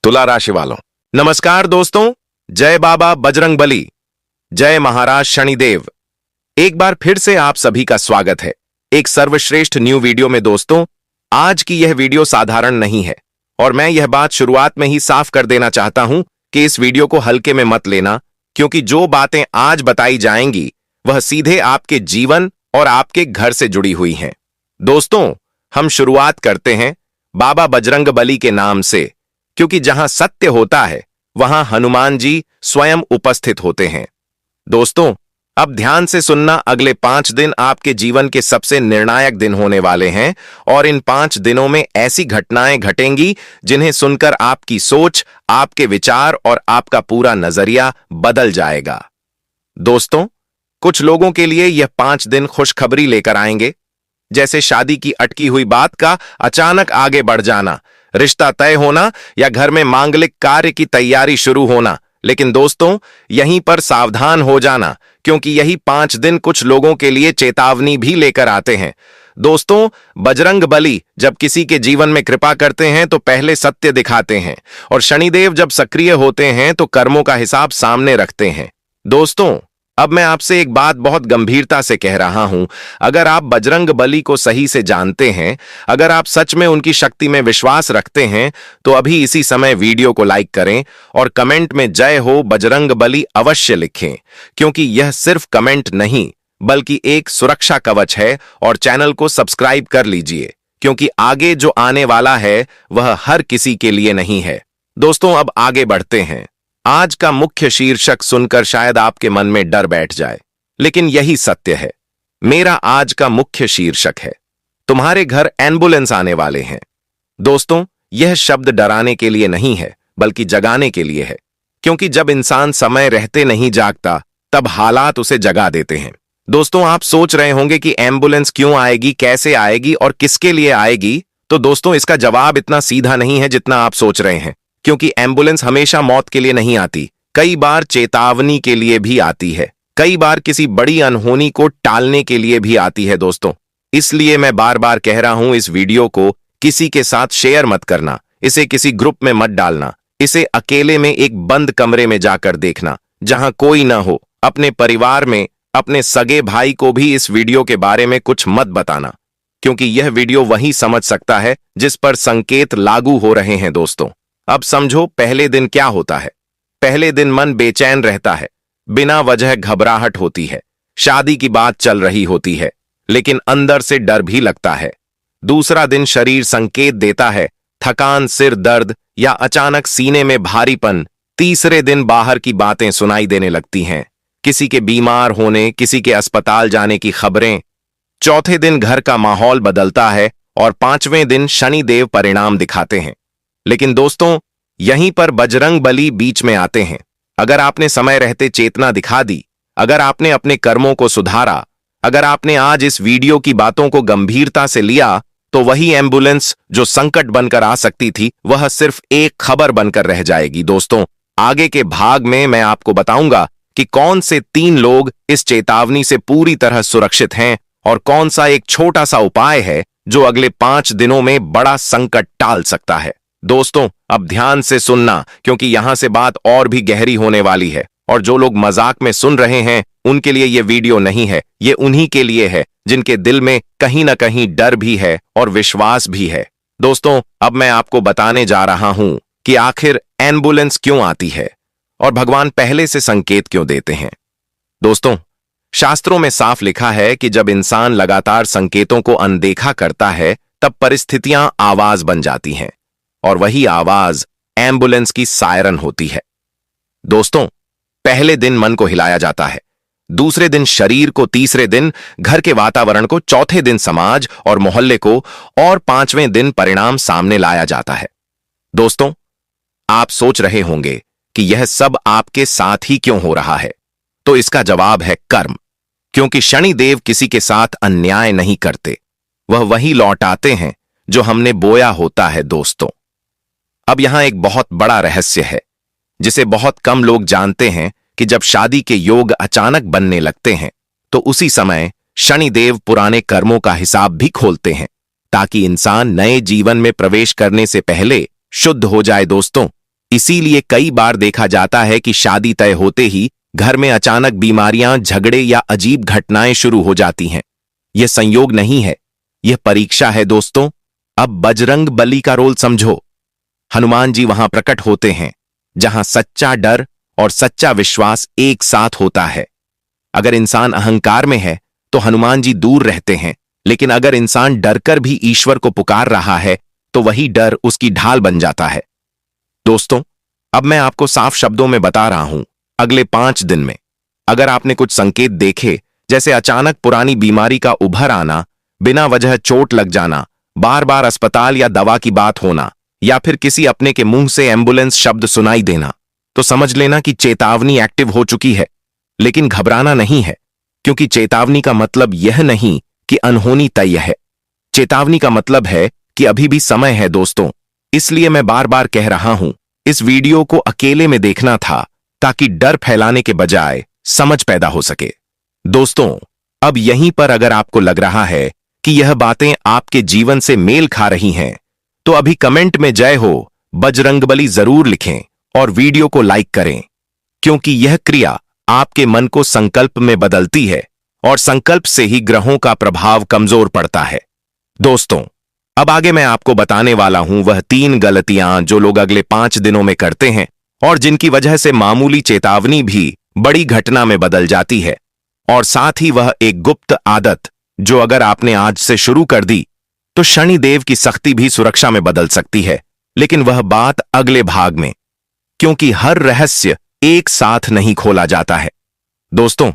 तुला राशि वालों, नमस्कार दोस्तों। जय बाबा बजरंगबली, जय महाराज शनिदेव। एक बार फिर से आप सभी का स्वागत है एक सर्वश्रेष्ठ न्यू वीडियो में। दोस्तों, आज की यह वीडियो साधारण नहीं है और मैं यह बात शुरुआत में ही साफ कर देना चाहता हूं कि इस वीडियो को हल्के में मत लेना, क्योंकि जो बातें आज बताई जाएंगी वह सीधे आपके जीवन और आपके घर से जुड़ी हुई हैं। दोस्तों, हम शुरुआत करते हैं बाबा बजरंगबली के नाम से, क्योंकि जहां सत्य होता है वहां हनुमान जी स्वयं उपस्थित होते हैं। दोस्तों, अब ध्यान से सुनना। अगले 5 दिन आपके जीवन के सबसे निर्णायक दिन होने वाले हैं और इन 5 दिनों में ऐसी घटनाएं घटेंगी जिन्हें सुनकर आपकी सोच, आपके विचार और आपका पूरा नजरिया बदल जाएगा। दोस्तों, कुछ लोगों के लिए यह 5 दिन खुशखबरी लेकर आएंगे, जैसे शादी की अटकी हुई बात का अचानक आगे बढ़ जाना, रिश्ता तय होना या घर में मांगलिक कार्य की तैयारी शुरू होना। लेकिन दोस्तों, यहीं पर सावधान हो जाना, क्योंकि यही 5 दिन कुछ लोगों के लिए चेतावनी भी लेकर आते हैं। दोस्तों, बजरंगबली जब किसी के जीवन में कृपा करते हैं तो पहले सत्य दिखाते हैं, और शनिदेव जब सक्रिय होते हैं तो कर्मों का हिसाब सामने रखते हैं। दोस्तों, अब मैं आपसे एक बात बहुत गंभीरता से कह रहा हूं। अगर आप बजरंगबली को सही से जानते हैं, अगर आप सच में उनकी शक्ति में विश्वास रखते हैं, तो अभी इसी समय वीडियो को लाइक करें और कमेंट में जय हो बजरंगबली अवश्य लिखें, क्योंकि यह सिर्फ कमेंट नहीं बल्कि एक सुरक्षा कवच है। और चैनल को सब्सक्राइब कर लीजिए, क्योंकि आगे जो आने वाला है वह हर किसी के लिए नहीं है। दोस्तों, अब आगे बढ़ते हैं। आज का मुख्य शीर्षक सुनकर शायद आपके मन में डर बैठ जाए, लेकिन यही सत्य है। मेरा आज का मुख्य शीर्षक है, तुम्हारे घर एम्बुलेंस आने वाले हैं। दोस्तों, यह शब्द डराने के लिए नहीं है बल्कि जगाने के लिए है, क्योंकि जब इंसान समय रहते नहीं जागता तब हालात उसे जगा देते हैं। दोस्तों, आप सोच रहे होंगे कि एम्बुलेंस क्यों आएगी, कैसे आएगी और किसके लिए आएगी। तो दोस्तों, इसका जवाब इतना सीधा नहीं है जितना आप सोच रहे हैं, क्योंकि एम्बुलेंस हमेशा मौत के लिए नहीं आती। कई बार चेतावनी के लिए भी आती है, कई बार किसी बड़ी अनहोनी को टालने के लिए भी आती है। दोस्तों, इसलिए मैं बार बार कह रहा हूं, इस वीडियो को किसी के साथ शेयर मत करना, इसे किसी ग्रुप में मत डालना, इसे अकेले में एक बंद कमरे में जाकर देखना जहां कोई ना हो। अपने परिवार में अपने सगे भाई को भी इस वीडियो के बारे में कुछ मत बताना, क्योंकि यह वीडियो वही समझ सकता है जिस पर संकेत लागू हो रहे हैं। दोस्तों, अब समझो, पहले दिन क्या होता है। पहले दिन मन बेचैन रहता है, बिना वजह घबराहट होती है, शादी की बात चल रही होती है, लेकिन अंदर से डर भी लगता है। दूसरा दिन शरीर संकेत देता है, थकान, सिर दर्द या अचानक सीने में भारीपन। तीसरे दिन बाहर की बातें सुनाई देने लगती हैं, किसी के बीमार होने, किसी के अस्पताल जाने की खबरें। चौथे दिन घर का माहौल बदलता है और 5वें दिन शनिदेव परिणाम दिखाते हैं। लेकिन दोस्तों, यहीं पर बजरंगबली बीच में आते हैं। अगर आपने समय रहते चेतना दिखा दी, अगर आपने अपने कर्मों को सुधारा, अगर आपने आज इस वीडियो की बातों को गंभीरता से लिया, तो वही एम्बुलेंस जो संकट बनकर आ सकती थी वह सिर्फ एक खबर बनकर रह जाएगी। दोस्तों, आगे के भाग में मैं आपको बताऊंगा कि कौन से 3 लोग इस चेतावनी से पूरी तरह सुरक्षित हैं और कौन सा एक छोटा सा उपाय है जो अगले 5 दिनों में बड़ा संकट टाल सकता है। दोस्तों, अब ध्यान से सुनना, क्योंकि यहां से बात और भी गहरी होने वाली है। और जो लोग मजाक में सुन रहे हैं उनके लिए यह वीडियो नहीं है, ये उन्हीं के लिए है जिनके दिल में कहीं ना कहीं डर भी है और विश्वास भी है। दोस्तों, अब मैं आपको बताने जा रहा हूं कि आखिर एम्बुलेंस क्यों आती है और भगवान पहले से संकेत क्यों देते हैं। दोस्तों, शास्त्रों में साफ लिखा है कि जब इंसान लगातार संकेतों को अनदेखा करता है तब परिस्थितियां आवाज बन जाती हैं, और वही आवाज एम्बुलेंस की सायरन होती है। दोस्तों, पहले दिन मन को हिलाया जाता है, दूसरे दिन शरीर को, तीसरे दिन घर के वातावरण को, चौथे दिन समाज और मोहल्ले को, और 5वें दिन परिणाम सामने लाया जाता है। दोस्तों, आप सोच रहे होंगे कि यह सब आपके साथ ही क्यों हो रहा है। तो इसका जवाब है कर्म, क्योंकि शनिदेव किसी के साथ अन्याय नहीं करते, वह वही लौटाते हैं जो हमने बोया होता है। दोस्तों, अब यहां एक बहुत बड़ा रहस्य है जिसे बहुत कम लोग जानते हैं, कि जब शादी के योग अचानक बनने लगते हैं तो उसी समय शनिदेव पुराने कर्मों का हिसाब भी खोलते हैं, ताकि इंसान नए जीवन में प्रवेश करने से पहले शुद्ध हो जाए। दोस्तों, इसीलिए कई बार देखा जाता है कि शादी तय होते ही घर में अचानक बीमारियां, झगड़े या अजीब घटनाएं शुरू हो जाती हैं। यह संयोग नहीं है, यह परीक्षा है दोस्तों। अब बजरंग बली का रोल समझो। हनुमान जी वहां प्रकट होते हैं जहां सच्चा डर और सच्चा विश्वास एक साथ होता है। अगर इंसान अहंकार में है तो हनुमान जी दूर रहते हैं, लेकिन अगर इंसान डरकर भी ईश्वर को पुकार रहा है तो वही डर उसकी ढाल बन जाता है। दोस्तों, अब मैं आपको साफ शब्दों में बता रहा हूं, अगले 5 दिन में अगर आपने कुछ संकेत देखे, जैसे अचानक पुरानी बीमारी का उभर आना, बिना वजह चोट लग जाना, बार बार अस्पताल या दवा की बात होना, या फिर किसी अपने के मुंह से एम्बुलेंस शब्द सुनाई देना, तो समझ लेना कि चेतावनी एक्टिव हो चुकी है। लेकिन घबराना नहीं है, क्योंकि चेतावनी का मतलब यह नहीं कि अनहोनी तय है। चेतावनी का मतलब है कि अभी भी समय है दोस्तों। इसलिए मैं बार बार कह रहा हूं, इस वीडियो को अकेले में देखना था ताकि डर फैलाने के बजाय समझ पैदा हो सके। दोस्तों, अब यहीं पर अगर आपको लग रहा है कि यह बातें आपके जीवन से मेल खा रही हैं, तो अभी कमेंट में जय हो बजरंगबली जरूर लिखें और वीडियो को लाइक करें, क्योंकि यह क्रिया आपके मन को संकल्प में बदलती है और संकल्प से ही ग्रहों का प्रभाव कमजोर पड़ता है। दोस्तों, अब आगे मैं आपको बताने वाला हूं वह 3 गलतियां जो लोग अगले 5 दिनों में करते हैं और जिनकी वजह से मामूली चेतावनी भी बड़ी घटना में बदल जाती है। और साथ ही वह एक गुप्त आदत जो अगर आपने आज से शुरू कर दी तो शनिदेव की सख्ती भी सुरक्षा में बदल सकती है। लेकिन वह बात अगले भाग में, क्योंकि हर रहस्य एक साथ नहीं खोला जाता है। दोस्तों,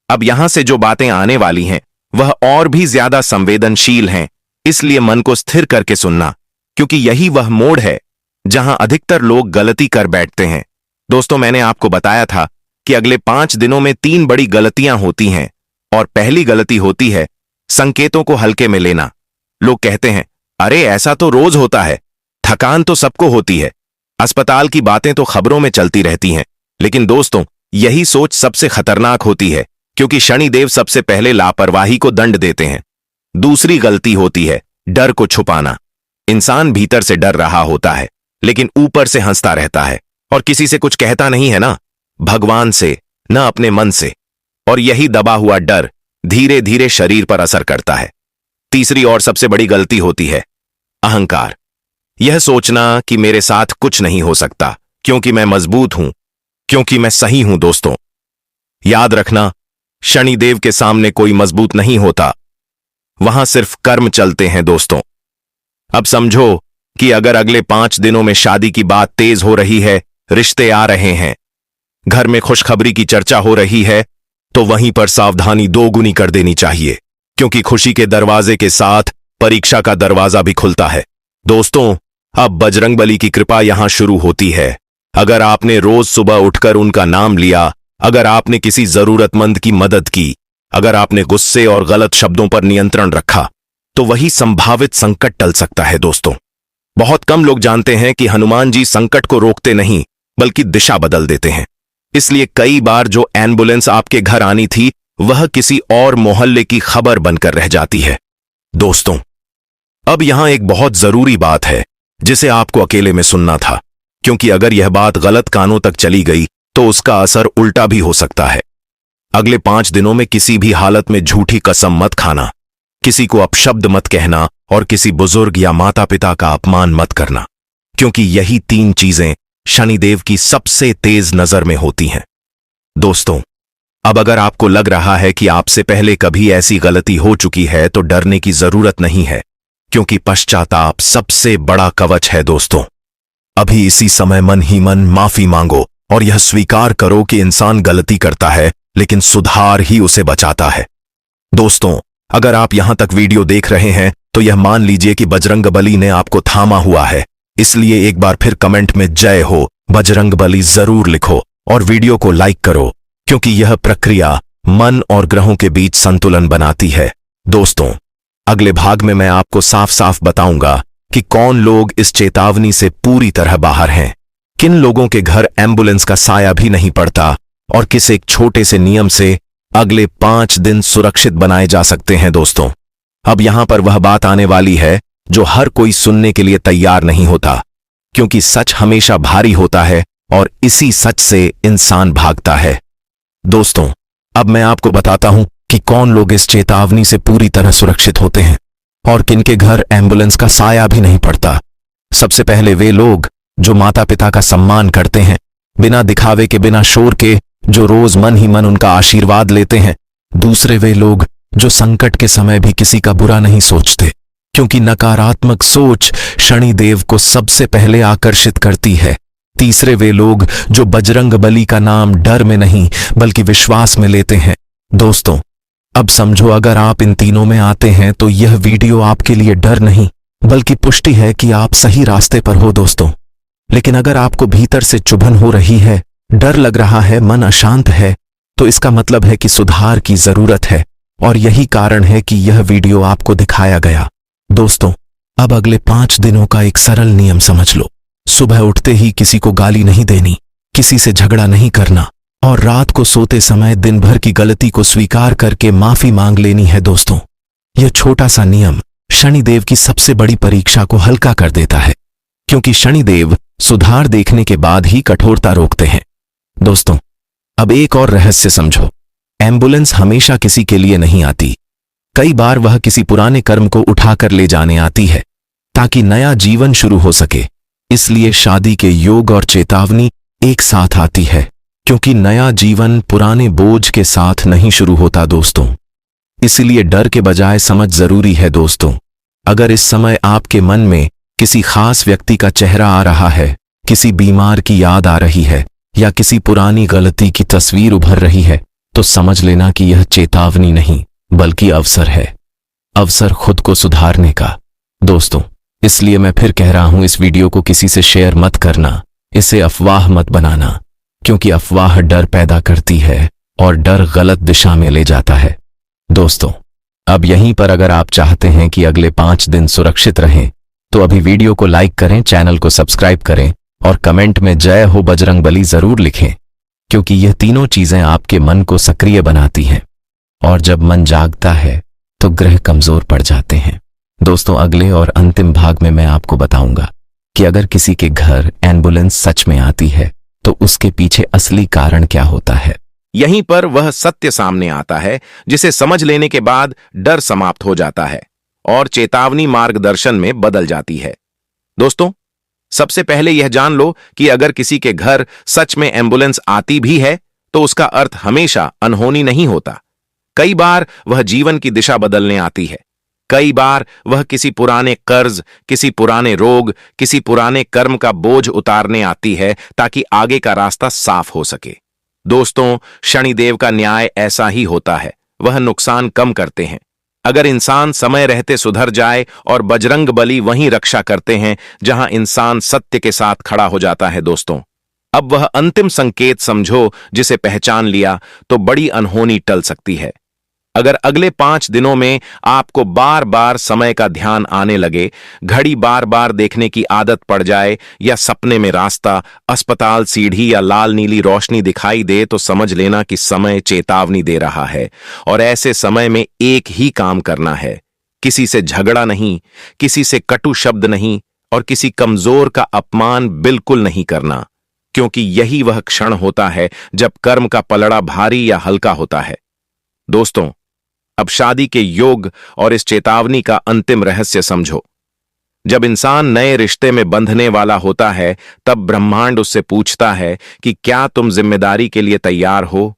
अब यहां से जो बातें आने वाली हैं वह और भी ज्यादा संवेदनशील हैं, इसलिए मन को स्थिर करके सुनना, क्योंकि यही वह मोड़ है जहां अधिकतर लोग गलती कर बैठते हैं। दोस्तों, मैंने आपको बताया था कि अगले 5 दिनों में 3 बड़ी गलतियां होती हैं, और पहली गलती होती है संकेतों को हल्के में लेना। लोग कहते हैं, अरे ऐसा तो रोज होता है, थकान तो सबको होती है, अस्पताल की बातें तो खबरों में चलती रहती हैं। लेकिन दोस्तों, यही सोच सबसे खतरनाक होती है, क्योंकि शनिदेव सबसे पहले लापरवाही को दंड देते हैं। दूसरी गलती होती है डर को छुपाना। इंसान भीतर से डर रहा होता है, लेकिन ऊपर से हंसता रहता है और किसी से कुछ कहता नहीं है ना, भगवान से, न अपने मन से। और यही दबा हुआ डर धीरे धीरे शरीर पर असर करता है। तीसरी और सबसे बड़ी गलती होती है अहंकार। यह सोचना कि मेरे साथ कुछ नहीं हो सकता, क्योंकि मैं मजबूत हूं, क्योंकि मैं सही हूं। दोस्तों, याद रखना, शनिदेव के सामने कोई मजबूत नहीं होता, वहां सिर्फ कर्म चलते हैं। दोस्तों, अब समझो कि अगर अगले 5 दिनों में शादी की बात तेज हो रही है, रिश्ते आ रहे हैं, घर में खुशखबरी की चर्चा हो रही है, तो वहीं पर सावधानी 2 गुनी कर देनी चाहिए, क्योंकि खुशी के दरवाजे के साथ परीक्षा का दरवाजा भी खुलता है। दोस्तों, अब बजरंगबली की कृपा यहां शुरू होती है। अगर आपने रोज सुबह उठकर उनका नाम लिया, अगर आपने किसी जरूरतमंद की मदद की, अगर आपने गुस्से और गलत शब्दों पर नियंत्रण रखा, तो वही संभावित संकट टल सकता है। दोस्तों, बहुत कम लोग जानते हैं कि हनुमान जी संकट को रोकते नहीं, बल्कि दिशा बदल देते हैं। इसलिए कई बार जो एम्बुलेंस आपके घर आनी थी, वह किसी और मोहल्ले की खबर बनकर रह जाती है। दोस्तों, अब यहां एक बहुत जरूरी बात है जिसे आपको अकेले में सुनना था, क्योंकि अगर यह बात गलत कानों तक चली गई तो उसका असर उल्टा भी हो सकता है। अगले 5 दिनों में किसी भी हालत में झूठी कसम मत खाना, किसी को अपशब्द मत कहना और किसी बुजुर्ग या माता पिता का अपमान मत करना, क्योंकि यही 3 चीजें शनिदेव की सबसे तेज नजर में होती हैं। दोस्तों, अब अगर आपको लग रहा है कि आपसे पहले कभी ऐसी गलती हो चुकी है, तो डरने की जरूरत नहीं है, क्योंकि पश्चाताप सबसे बड़ा कवच है। दोस्तों, अभी इसी समय मन ही मन माफी मांगो और यह स्वीकार करो कि इंसान गलती करता है, लेकिन सुधार ही उसे बचाता है। दोस्तों, अगर आप यहां तक वीडियो देख रहे हैं तो यह मान लीजिए कि बजरंगबली ने आपको थामा हुआ है। इसलिए एक बार फिर कमेंट में जय हो बजरंगबली जरूर लिखो और वीडियो को लाइक करो, क्योंकि यह प्रक्रिया मन और ग्रहों के बीच संतुलन बनाती है। दोस्तों, अगले भाग में मैं आपको साफ साफ बताऊंगा कि कौन लोग इस चेतावनी से पूरी तरह बाहर हैं, किन लोगों के घर एम्बुलेंस का साया भी नहीं पड़ता और किस एक छोटे से नियम से अगले 5 दिन सुरक्षित बनाए जा सकते हैं। दोस्तों, अब यहां पर वह बात आने वाली है जो हर कोई सुनने के लिए तैयार नहीं होता, क्योंकि सच हमेशा भारी होता है और इसी सच से इंसान भागता है। दोस्तों, अब मैं आपको बताता हूं कि कौन लोग इस चेतावनी से पूरी तरह सुरक्षित होते हैं और किनके घर एम्बुलेंस का साया भी नहीं पड़ता। सबसे पहले वे लोग जो माता पिता का सम्मान करते हैं, बिना दिखावे के, बिना शोर के, जो रोज मन ही मन उनका आशीर्वाद लेते हैं। दूसरे वे लोग जो संकट के समय भी किसी का बुरा नहीं सोचते, क्योंकि नकारात्मक सोच शनिदेव को सबसे पहले आकर्षित करती है। तीसरे वे लोग जो बजरंग बली का नाम डर में नहीं बल्कि विश्वास में लेते हैं। दोस्तों, अब समझो, अगर आप इन तीनों में आते हैं तो यह वीडियो आपके लिए डर नहीं बल्कि पुष्टि है कि आप सही रास्ते पर हो। दोस्तों, लेकिन अगर आपको भीतर से चुभन हो रही है, डर लग रहा है, मन अशांत है, तो इसका मतलब है कि सुधार की जरूरत है और यही कारण है कि यह वीडियो आपको दिखाया गया। दोस्तों, अब अगले 5 दिनों का एक सरल नियम समझ लो। सुबह उठते ही किसी को गाली नहीं देनी, किसी से झगड़ा नहीं करना और रात को सोते समय दिन भर की गलती को स्वीकार करके माफी मांग लेनी है। दोस्तों, यह छोटा सा नियम शनिदेव की सबसे बड़ी परीक्षा को हल्का कर देता है, क्योंकि शनिदेव सुधार देखने के बाद ही कठोरता रोकते हैं। दोस्तों, अब एक और रहस्य समझो। एम्बुलेंस हमेशा किसी के लिए नहीं आती। कई बार वह किसी पुराने कर्म को उठाकर ले जाने आती है ताकि नया जीवन शुरू हो सके। इसलिए शादी के योग और चेतावनी एक साथ आती है, क्योंकि नया जीवन पुराने बोझ के साथ नहीं शुरू होता। दोस्तों, इसलिए डर के बजाय समझ जरूरी है। दोस्तों, अगर इस समय आपके मन में किसी खास व्यक्ति का चेहरा आ रहा है, किसी बीमार की याद आ रही है या किसी पुरानी गलती की तस्वीर उभर रही है, तो समझ लेना कि यह चेतावनी नहीं बल्कि अवसर है, अवसर खुद को सुधारने का। दोस्तों, इसलिए मैं फिर कह रहा हूं, इस वीडियो को किसी से शेयर मत करना, इसे अफवाह मत बनाना, क्योंकि अफवाह डर पैदा करती है और डर गलत दिशा में ले जाता है। दोस्तों, अब यहीं पर अगर आप चाहते हैं कि अगले 5 दिन सुरक्षित रहें तो अभी वीडियो को लाइक करें, चैनल को सब्सक्राइब करें और कमेंट में जय हो बजरंग बली जरूर लिखें, क्योंकि यह तीनों चीजें आपके मन को सक्रिय बनाती हैं और जब मन जागता है तो ग्रह कमजोर पड़ जाते हैं। दोस्तों, अगले और अंतिम भाग में मैं आपको बताऊंगा कि अगर किसी के घर एम्बुलेंस सच में आती है तो उसके पीछे असली कारण क्या होता है। यहीं पर वह सत्य सामने आता है जिसे समझ लेने के बाद डर समाप्त हो जाता है और चेतावनी मार्गदर्शन में बदल जाती है। दोस्तों, सबसे पहले यह जान लो कि अगर किसी के घर सच में एम्बुलेंस आती भी है तो उसका अर्थ हमेशा अनहोनी नहीं होता। कई बार वह जीवन की दिशा बदलने आती है। कई बार वह किसी पुराने कर्ज, किसी पुराने रोग, किसी पुराने कर्म का बोझ उतारने आती है ताकि आगे का रास्ता साफ हो सके। दोस्तों, शनिदेव का न्याय ऐसा ही होता है, वह नुकसान कम करते हैं। अगर इंसान समय रहते सुधर जाए और बजरंग बली वहीं रक्षा करते हैं जहां इंसान सत्य के साथ खड़ा हो जाता है। दोस्तों, अब वह अंतिम संकेत समझो जिसे पहचान लिया तो बड़ी अनहोनी टल सकती है। अगर अगले 5 दिनों में आपको बार बार समय का ध्यान आने लगे, घड़ी बार बार देखने की आदत पड़ जाए या सपने में रास्ता, अस्पताल, सीढ़ी या लाल नीली रोशनी दिखाई दे, तो समझ लेना कि समय चेतावनी दे रहा है। और ऐसे समय में एक ही काम करना है, किसी से झगड़ा नहीं, किसी से कटु शब्द नहीं और किसी कमजोर का अपमान बिल्कुल नहीं करना, क्योंकि यही वह क्षण होता है जब कर्म का पलड़ा भारी या हल्का होता है। दोस्तों, अब शादी के योग और इस चेतावनी का अंतिम रहस्य समझो। जब इंसान नए रिश्ते में बंधने वाला होता है, तब ब्रह्मांड उससे पूछता है कि क्या तुम जिम्मेदारी के लिए तैयार हो,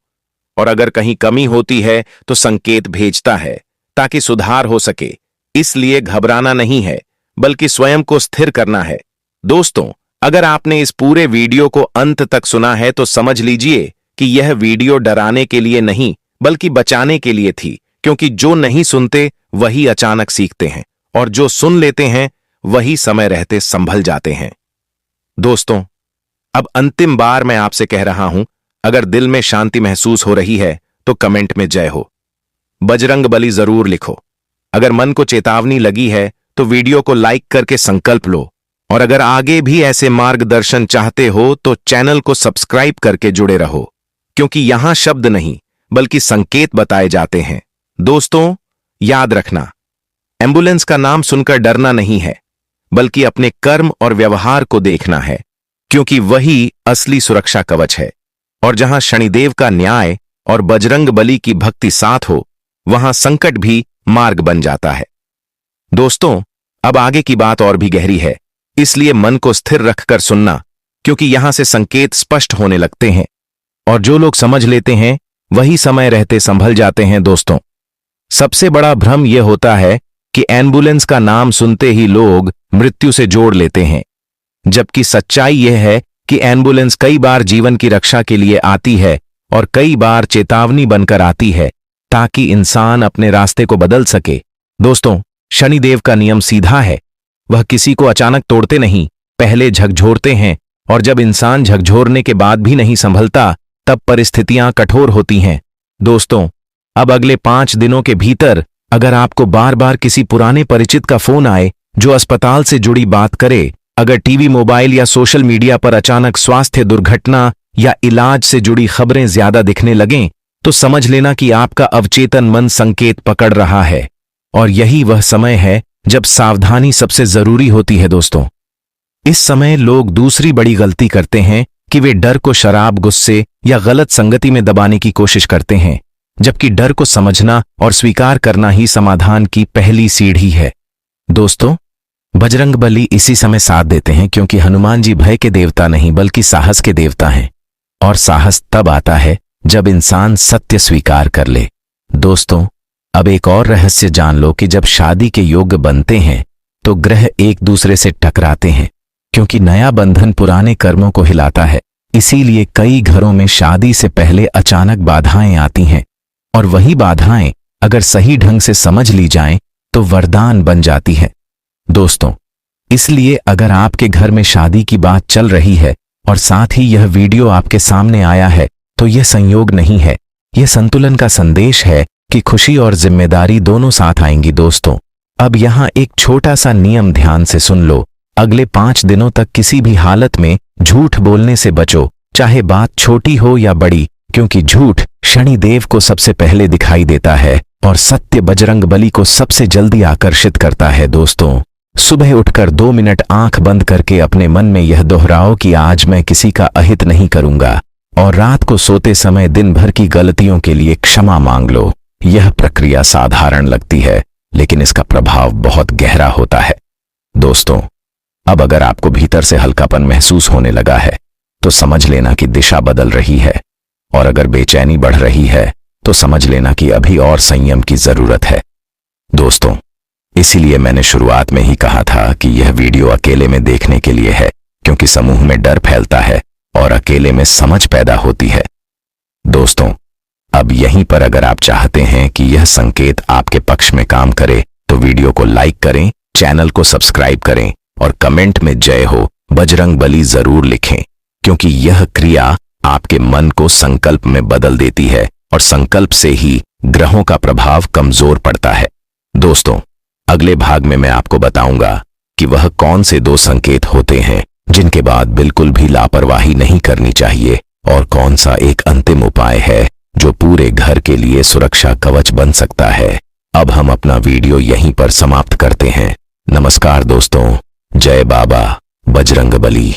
और अगर कहीं कमी होती है तो संकेत भेजता है ताकि सुधार हो सके। इसलिए घबराना नहीं है बल्कि स्वयं को स्थिर करना है। दोस्तों, अगर आपने इस पूरे वीडियो को अंत तक सुना है तो समझ लीजिए कि यह वीडियो डराने के लिए नहीं बल्कि बचाने के लिए थी, क्योंकि जो नहीं सुनते वही अचानक सीखते हैं और जो सुन लेते हैं वही समय रहते संभल जाते हैं। दोस्तों, अब अंतिम बार मैं आपसे कह रहा हूं, अगर दिल में शांति महसूस हो रही है तो कमेंट में जय हो बजरंग बली जरूर लिखो। अगर मन को चेतावनी लगी है तो वीडियो को लाइक करके संकल्प लो, और अगर आगे भी ऐसे मार्गदर्शन चाहते हो तो चैनल को सब्सक्राइब करके जुड़े रहो, क्योंकि यहां शब्द नहीं बल्कि संकेत बताए जाते हैं। दोस्तों, याद रखना, एम्बुलेंस का नाम सुनकर डरना नहीं है बल्कि अपने कर्म और व्यवहार को देखना है, क्योंकि वही असली सुरक्षा कवच है। और जहां शनिदेव का न्याय और बजरंग बली की भक्ति साथ हो, वहां संकट भी मार्ग बन जाता है। दोस्तों, अब आगे की बात और भी गहरी है, इसलिए मन को स्थिर रखकर सुनना, क्योंकि यहां से संकेत स्पष्ट होने लगते हैं और जो लोग समझ लेते हैं वही समय रहते संभल जाते हैं। दोस्तों, सबसे बड़ा भ्रम यह होता है कि एम्बुलेंस का नाम सुनते ही लोग मृत्यु से जोड़ लेते हैं, जबकि सच्चाई यह है कि एम्बुलेंस कई बार जीवन की रक्षा के लिए आती है और कई बार चेतावनी बनकर आती है, ताकि इंसान अपने रास्ते को बदल सके। दोस्तों, शनिदेव का नियम सीधा है, वह किसी को अचानक तोड़ते नहीं, पहले झकझोरते हैं, और जब इंसान झकझोरने के बाद भी नहीं संभलता, तब परिस्थितियां कठोर होती हैं। दोस्तों, अब अगले 5 दिनों के भीतर अगर आपको बार बार किसी पुराने परिचित का फोन आए जो अस्पताल से जुड़ी बात करे, अगर टीवी, मोबाइल या सोशल मीडिया पर अचानक स्वास्थ्य दुर्घटना या इलाज से जुड़ी खबरें ज्यादा दिखने लगें, तो समझ लेना कि आपका अवचेतन मन संकेत पकड़ रहा है, और यही वह समय है जब सावधानी सबसे जरूरी होती है। दोस्तों, इस समय लोग दूसरी बड़ी गलती करते हैं कि वे डर को शराब, गुस्से या गलत संगति में दबाने की कोशिश करते हैं, जबकि डर को समझना और स्वीकार करना ही समाधान की पहली सीढ़ी है। दोस्तों, बजरंग बली इसी समय साथ देते हैं, क्योंकि हनुमान जी भय के देवता नहीं बल्कि साहस के देवता हैं, और साहस तब आता है जब इंसान सत्य स्वीकार कर ले। दोस्तों, अब एक और रहस्य जान लो कि जब शादी के योग्य बनते हैं तो ग्रह एक दूसरे से टकराते हैं, क्योंकि नया बंधन पुराने कर्मों को हिलाता है। इसीलिए कई घरों में शादी से पहले अचानक बाधाएं आती हैं, और वही बाधाएं अगर सही ढंग से समझ ली जाएं तो वरदान बन जाती है। दोस्तों, इसलिए अगर आपके घर में शादी की बात चल रही है और साथ ही यह वीडियो आपके सामने आया है, तो यह संयोग नहीं है, यह संतुलन का संदेश है कि खुशी और जिम्मेदारी दोनों साथ आएंगी। दोस्तों, अब यहां एक छोटा सा नियम ध्यान से सुन लो। अगले 5 दिनों तक किसी भी हालत में झूठ बोलने से बचो, चाहे बात छोटी हो या बड़ी, क्योंकि झूठ शनिदेव को सबसे पहले दिखाई देता है और सत्य बजरंग बली को सबसे जल्दी आकर्षित करता है। दोस्तों, सुबह उठकर 2 मिनट आंख बंद करके अपने मन में यह दोहराओ कि आज मैं किसी का अहित नहीं करूंगा, और रात को सोते समय दिन भर की गलतियों के लिए क्षमा मांग लो। यह प्रक्रिया साधारण लगती है, लेकिन इसका प्रभाव बहुत गहरा होता है। दोस्तों, अब अगर आपको भीतर से हल्कापन महसूस होने लगा है, तो समझ लेना कि दिशा बदल रही है, और अगर बेचैनी बढ़ रही है तो समझ लेना कि अभी और संयम की जरूरत है। दोस्तों, इसीलिए मैंने शुरुआत में ही कहा था कि यह वीडियो अकेले में देखने के लिए है, क्योंकि समूह में डर फैलता है और अकेले में समझ पैदा होती है। दोस्तों, अब यहीं पर अगर आप चाहते हैं कि यह संकेत आपके पक्ष में काम करे, तो वीडियो को लाइक करें, चैनल को सब्सक्राइब करें और कमेंट में जय हो बजरंग बली जरूर लिखें, क्योंकि यह क्रिया आपके मन को संकल्प में बदल देती है, और संकल्प से ही ग्रहों का प्रभाव कमजोर पड़ता है। दोस्तों, अगले भाग में मैं आपको बताऊंगा कि वह कौन से 2 संकेत होते हैं जिनके बाद बिल्कुल भी लापरवाही नहीं करनी चाहिए, और कौन सा एक अंतिम उपाय है जो पूरे घर के लिए सुरक्षा कवच बन सकता है। अब हम अपना वीडियो यहीं पर समाप्त करते हैं। नमस्कार दोस्तों, जय बाबा बजरंग बली।